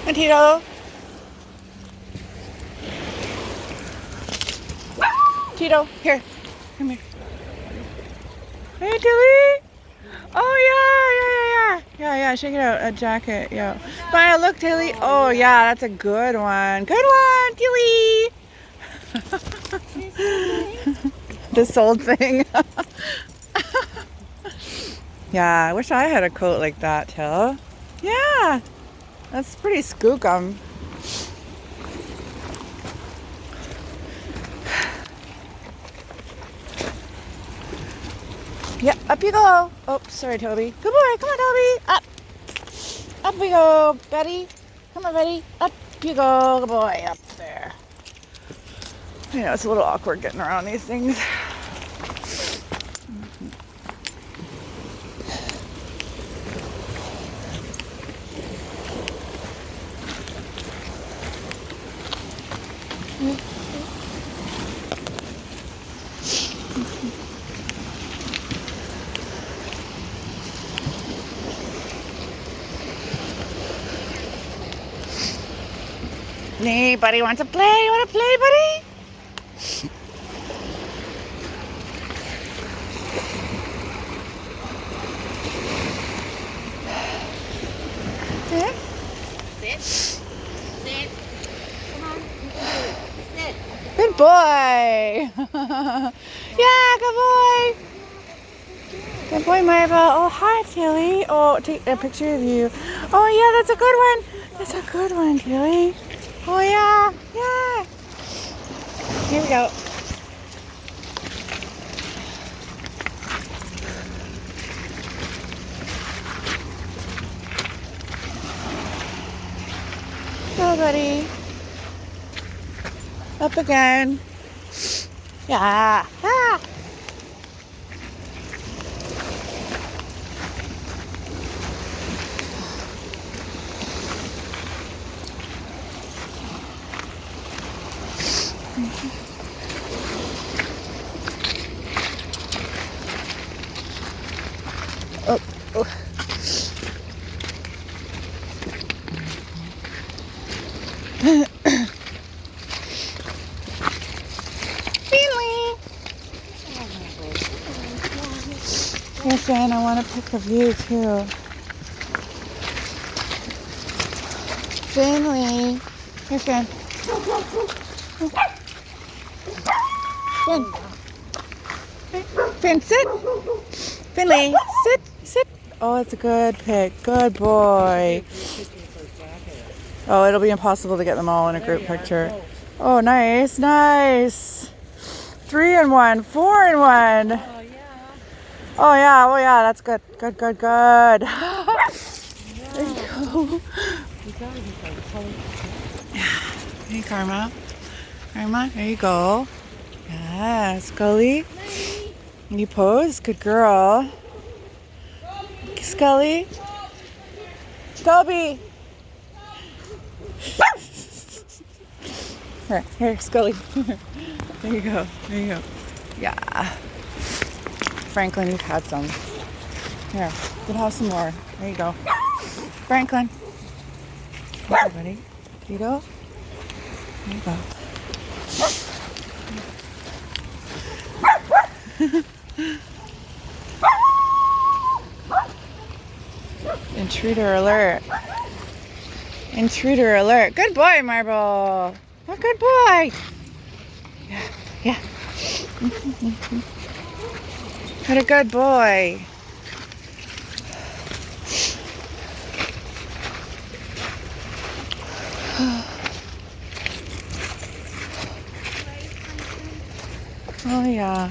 And Tito. Tito, here. Come here. Hey, Tilly. Oh, yeah. Shake it out. A jacket, yeah. Maya, look, Tilly. Oh, yeah, that's a good one. Good one, Tilly. This old thing. Yeah, I wish I had a coat like that, Till. Yeah, that's pretty skookum. Yeah, up you go. Oh, sorry, Toby. Good boy. Come on, Toby. Up. Up we go, Betty. Come on, Betty. Up you go. Good boy. Up there. You know, it's a little awkward getting around these things. Anybody want to play? You want to play, buddy? Yeah. Sit. Sit. Come on. You can do it. Sit. Good boy. Yeah, good boy. Good boy, Marvel. Oh, hi, Tilly. Oh, take a picture of you. Oh, yeah, that's a good one. That's a good one, Tilly. Oh, yeah. Here we go. Go, buddy. Up again. Yeah. Ah. Oh. Finley. Here, Finn, I want to pick a view too. Finley. Here, Finn. Finn, sit. Finley, sit. Oh, it's a good pick. Good boy. Oh, it'll be impossible to get them all in a group picture. Oh, nice. 3 and 1, 4 and 1. Oh yeah, that's good. Good. There you go. Hey, Karma, there you go. Yeah, Scully. You pose, good girl. Scully. Toby. Here, Scully. There you go. Yeah. Franklin, you've had some. Here, you can have some more. There you go. Franklin. Okay, buddy. Tito. There you go. Intruder alert. Good boy, Marble. Oh, good boy. Yeah. What a good boy. Oh, yeah.